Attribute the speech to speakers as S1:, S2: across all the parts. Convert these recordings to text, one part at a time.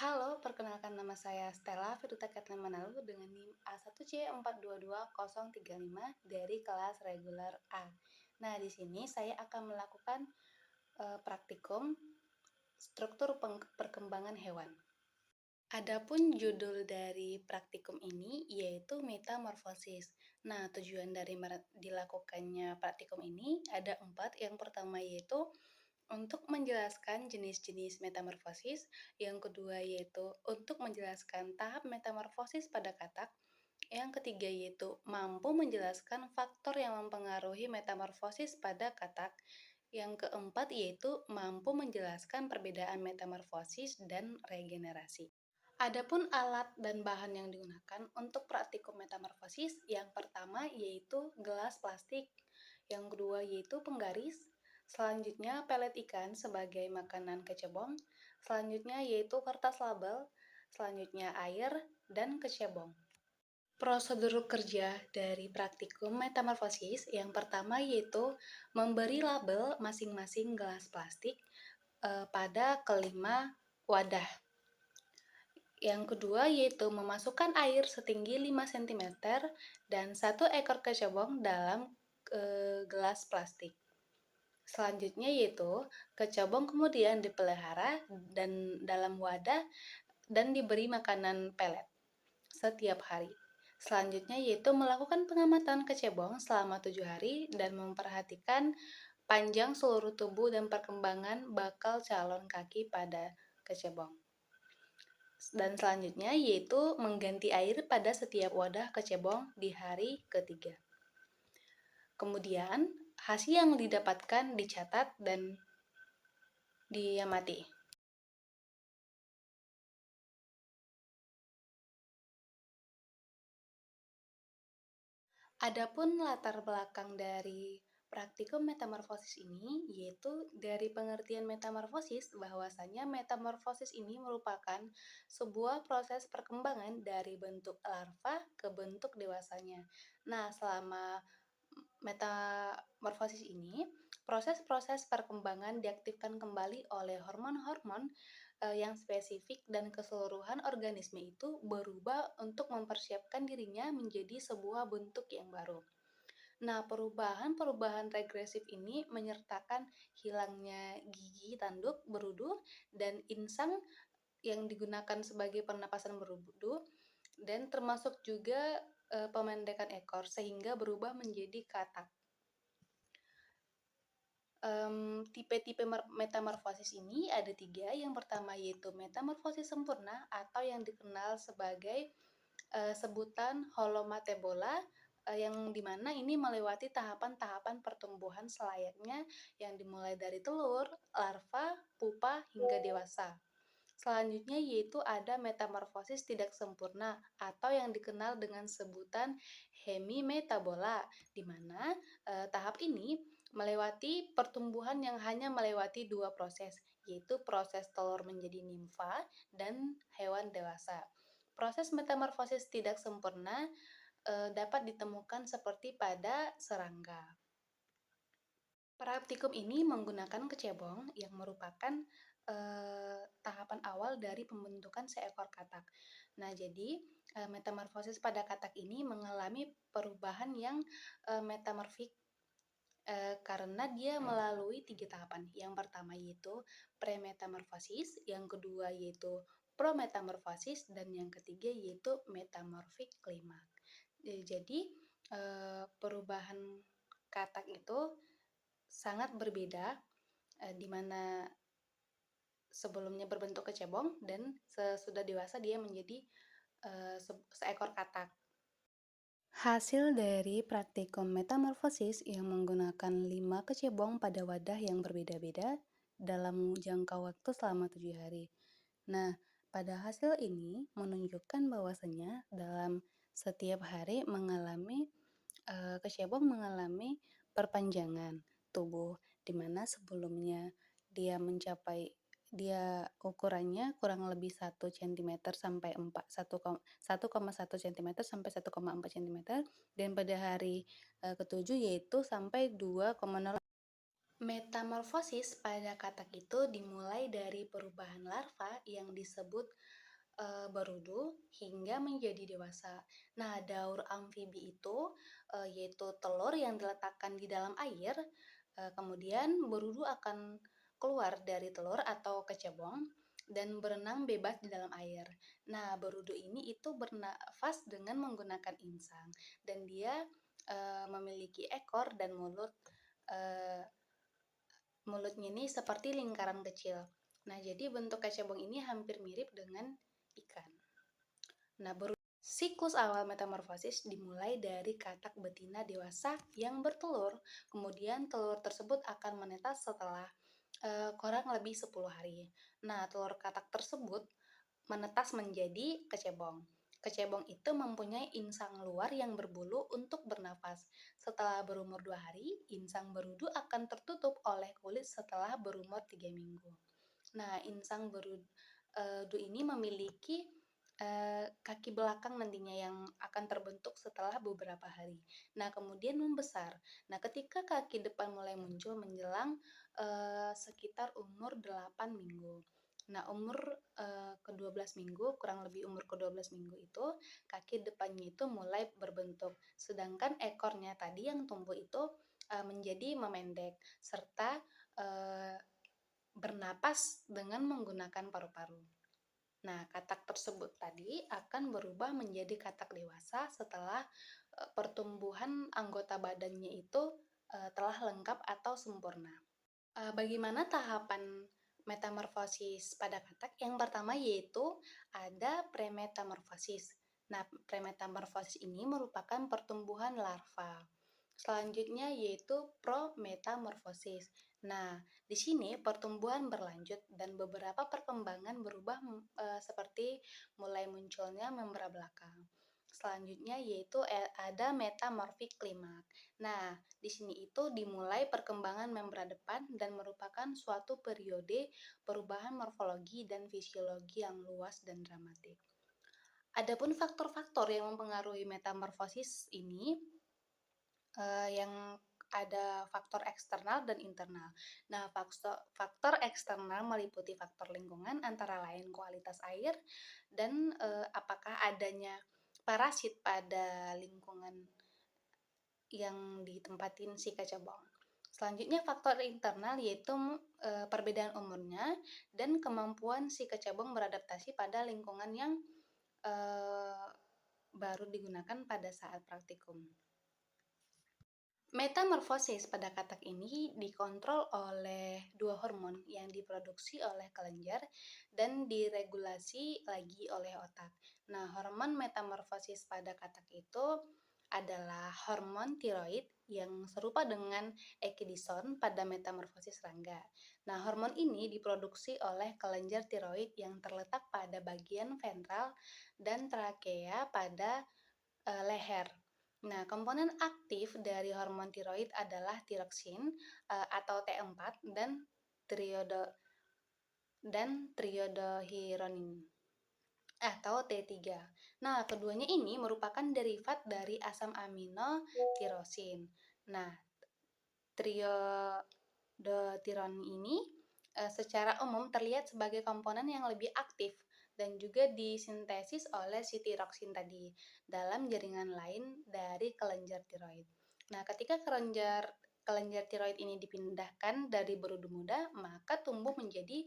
S1: Halo, perkenalkan nama saya Stella Firduta Katlin Manalu dengan NIM A1C422035 dari kelas reguler A. Nah, di sini saya akan melakukan praktikum struktur perkembangan hewan. Adapun judul dari praktikum ini yaitu metamorfosis. Nah, tujuan dari dilakukannya praktikum ini ada 4. Yang pertama yaitu untuk menjelaskan jenis-jenis metamorfosis, yang kedua yaitu untuk menjelaskan tahap metamorfosis pada katak, yang ketiga yaitu mampu menjelaskan faktor yang mempengaruhi metamorfosis pada katak, yang keempat yaitu mampu menjelaskan perbedaan metamorfosis dan regenerasi. Adapun alat dan bahan yang digunakan untuk praktikum metamorfosis, yang pertama yaitu gelas plastik, yang kedua yaitu penggaris, selanjutnya pelet ikan sebagai makanan kecebong, selanjutnya yaitu kertas label, selanjutnya air, dan kecebong. Prosedur kerja dari praktikum metamorfosis yang pertama yaitu memberi label masing-masing gelas plastik pada kelima wadah. Yang kedua yaitu memasukkan air setinggi 5 cm dan 1 ekor kecebong dalam gelas plastik. Selanjutnya yaitu kecebong kemudian dipelihara dan dalam wadah dan diberi makanan pelet setiap hari. Selanjutnya yaitu melakukan pengamatan kecebong selama 7 hari dan memperhatikan panjang seluruh tubuh dan perkembangan bakal calon kaki pada kecebong. Dan selanjutnya yaitu mengganti air pada setiap wadah kecebong di hari ketiga. Kemudian hasil yang didapatkan dicatat dan diamati. Adapun latar belakang dari praktikum metamorfosis ini yaitu dari pengertian metamorfosis bahwasanya metamorfosis ini merupakan sebuah proses perkembangan dari bentuk larva ke bentuk dewasanya. Nah, selama metamorfosis ini, proses-proses perkembangan diaktifkan kembali oleh hormon-hormon yang spesifik dan keseluruhan organisme itu berubah untuk mempersiapkan dirinya menjadi sebuah bentuk yang baru. Nah, perubahan-perubahan regresif ini menyertakan hilangnya gigi tanduk berudu dan insang yang digunakan sebagai pernapasan berudu dan termasuk juga pemendekan ekor sehingga berubah menjadi katak. Tipe-tipe metamorfosis ini ada 3. Yang pertama yaitu metamorfosis sempurna atau yang dikenal sebagai sebutan holomatebola, yang dimana ini melewati tahapan-tahapan pertumbuhan selayaknya yang dimulai dari telur, larva, pupa, hingga dewasa. Selanjutnya yaitu ada metamorfosis tidak sempurna atau yang dikenal dengan sebutan hemimetabola, di mana tahap ini melewati pertumbuhan yang hanya melewati 2 proses, yaitu proses telur menjadi nimfa dan hewan dewasa. Proses metamorfosis tidak sempurna dapat ditemukan seperti pada serangga. Praktikum ini menggunakan kecebong yang merupakan tahapan awal dari pembentukan seekor katak. Nah, jadi metamorfosis pada katak ini mengalami perubahan yang metamorfik karena dia melalui 3 tahapan. Yang pertama yaitu premetamorfosis, yang kedua yaitu prometamorfosis, dan yang ketiga yaitu metamorfik klimaks. Jadi perubahan katak itu sangat berbeda, di mana sebelumnya berbentuk kecebong dan sesudah dewasa dia menjadi seekor katak. Hasil dari praktikum metamorfosis yang menggunakan 5 kecebong pada wadah yang berbeda-beda dalam jangka waktu selama 7 hari. Nah, pada hasil ini menunjukkan bahwasanya dalam setiap hari kecebong mengalami perpanjangan tubuh, di mana sebelumnya dia ukurannya kurang lebih 1 cm sampai 1,1 cm sampai 1,4 cm, dan pada hari ketujuh yaitu sampai 2,0 Metamorfosis pada katak itu dimulai dari perubahan larva yang disebut berudu hingga menjadi dewasa. Nah, daur amfibi itu yaitu telur yang diletakkan di dalam air, kemudian berudu akan keluar dari telur atau kecebong dan berenang bebas di dalam air. Nah, berudu ini itu bernafas dengan menggunakan insang dan dia memiliki ekor dan mulut. eh, Mulutnya ini seperti lingkaran kecil. Nah, jadi bentuk kecebong ini hampir mirip dengan ikan. Nah, siklus awal metamorfosis dimulai dari katak betina dewasa yang bertelur. Kemudian telur tersebut akan menetas setelah kurang lebih 10 hari. Nah, telur katak tersebut menetas menjadi kecebong. Kecebong itu mempunyai insang luar yang berbulu untuk bernafas. Setelah berumur 2 hari, insang berudu akan tertutup oleh kulit setelah berumur 3 minggu. Nah, insang berudu ini memiliki kaki belakang nantinya yang akan terbentuk setelah beberapa hari. Nah, kemudian membesar. Nah, ketika kaki depan mulai muncul menjelang sekitar umur 8 minggu. Nah, umur ke-12 minggu, kurang lebih umur ke-12 minggu itu, kaki depannya itu mulai berbentuk. Sedangkan ekornya tadi yang tumbuh itu menjadi memendek, serta bernapas dengan menggunakan paru-paru. Nah, katak tersebut tadi akan berubah menjadi katak dewasa setelah pertumbuhan anggota badannya itu telah lengkap atau sempurna. Bagaimana tahapan metamorfosis pada katak? Yang pertama yaitu ada premetamorfosis. Nah, premetamorfosis ini merupakan pertumbuhan larva. Selanjutnya yaitu prometamorfosis. Nah, di sini pertumbuhan berlanjut dan beberapa perkembangan berubah seperti mulai munculnya membran belakang. Selanjutnya yaitu ada metamorfik klimak. Nah, di sini itu dimulai perkembangan membran depan dan merupakan suatu periode perubahan morfologi dan fisiologi yang luas dan dramatik. Adapun faktor-faktor yang mempengaruhi metamorfosis ini yang ada faktor eksternal dan internal. Nah, faktor eksternal meliputi faktor lingkungan antara lain kualitas air dan apakah adanya parasit pada lingkungan yang ditempatin si kecebong. Selanjutnya faktor internal yaitu perbedaan umurnya dan kemampuan si kecebong beradaptasi pada lingkungan yang baru digunakan pada saat praktikum. Metamorfosis pada katak ini dikontrol oleh dua hormon yang diproduksi oleh kelenjar dan diregulasi lagi oleh otak. Nah, hormon metamorfosis pada katak itu adalah hormon tiroid yang serupa dengan ecdysone pada metamorfosis serangga. Nah, hormon ini diproduksi oleh kelenjar tiroid yang terletak pada bagian ventral dan trakea pada leher. Nah, komponen aktif dari hormon tiroid adalah tiroksin atau T4 dan triodohironin atau T3. Nah, keduanya ini merupakan derivat dari asam amino tirosin. Nah, triodotiron ini secara umum terlihat sebagai komponen yang lebih aktif dan juga disintesis oleh si tiroksin tadi dalam jaringan lain dari kelenjar tiroid. Nah, ketika kelenjar tiroid ini dipindahkan dari berudu muda, maka tumbuh menjadi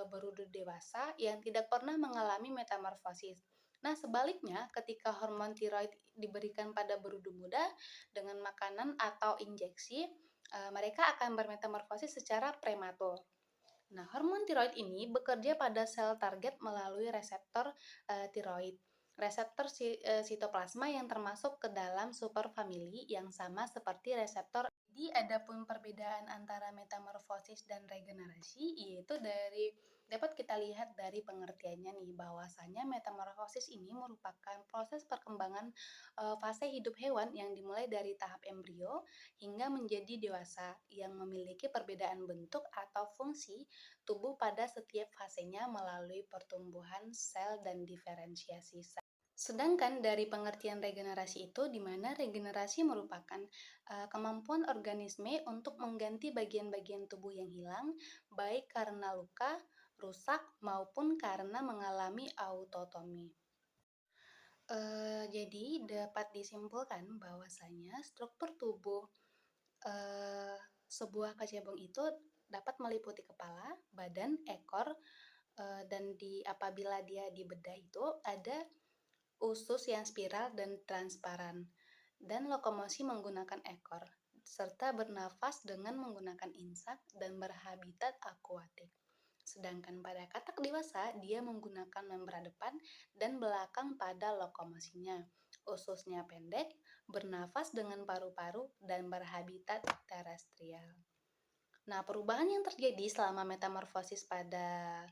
S1: berudu dewasa yang tidak pernah mengalami metamorfosis. Nah, sebaliknya, ketika hormon tiroid diberikan pada berudu muda dengan makanan atau injeksi, mereka akan bermetamorfosis secara prematur. Nah, hormon tiroid ini bekerja pada sel target melalui reseptor tiroid, reseptor sitoplasma yang termasuk ke dalam superfamili yang sama seperti reseptor. Jadi, adapun perbedaan antara metamorfosis dan regenerasi yaitu dapat kita lihat dari pengertiannya nih, bahwasanya metamorfosis ini merupakan proses perkembangan fase hidup hewan yang dimulai dari tahap embrio hingga menjadi dewasa yang memiliki perbedaan bentuk atau fungsi tubuh pada setiap fasenya melalui pertumbuhan sel dan diferensiasi sel. Sedangkan dari pengertian regenerasi itu, di mana regenerasi merupakan kemampuan organisme untuk mengganti bagian-bagian tubuh yang hilang, baik karena luka, rusak, maupun karena mengalami autotomi. Jadi dapat disimpulkan bahwasanya struktur tubuh sebuah kecebong itu dapat meliputi kepala, badan, ekor, dan apabila dia dibedah itu ada usus yang spiral dan transparan, dan lokomosi menggunakan ekor, serta bernafas dengan menggunakan insak dan berhabitat akuatik. Sedangkan pada katak dewasa, dia menggunakan membran depan dan belakang pada lokomosinya. Ususnya pendek, bernafas dengan paru-paru, dan berhabitat terestrial. Nah, perubahan yang terjadi selama metamorfosis pada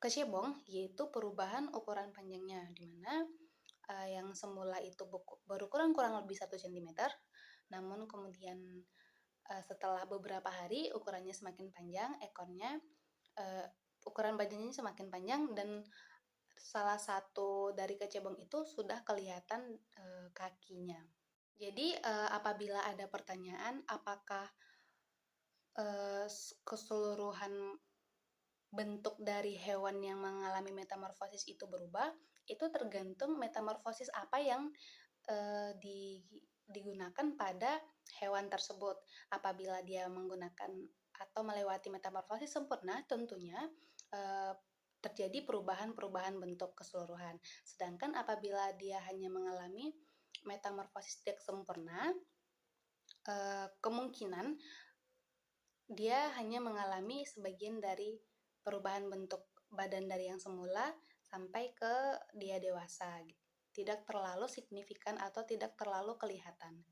S1: kecebong yaitu perubahan ukuran panjangnya, di mana yang semula itu berukuran kurang lebih 1 cm, namun kemudian setelah beberapa hari ukurannya semakin panjang, ekornya, ukuran badannya semakin panjang, dan salah satu dari kecebong itu sudah kelihatan kakinya. Jadi apabila ada pertanyaan apakah keseluruhan bentuk dari hewan yang mengalami metamorfosis itu berubah, itu tergantung metamorfosis apa yang digunakan pada hewan tersebut. Apabila dia menggunakan atau melewati metamorfosis sempurna, tentunya terjadi perubahan-perubahan bentuk keseluruhan. Sedangkan apabila dia hanya mengalami metamorfosis tidak sempurna, kemungkinan dia hanya mengalami sebagian dari perubahan bentuk badan dari yang semula sampai ke dia dewasa, tidak terlalu signifikan atau tidak terlalu kelihatan.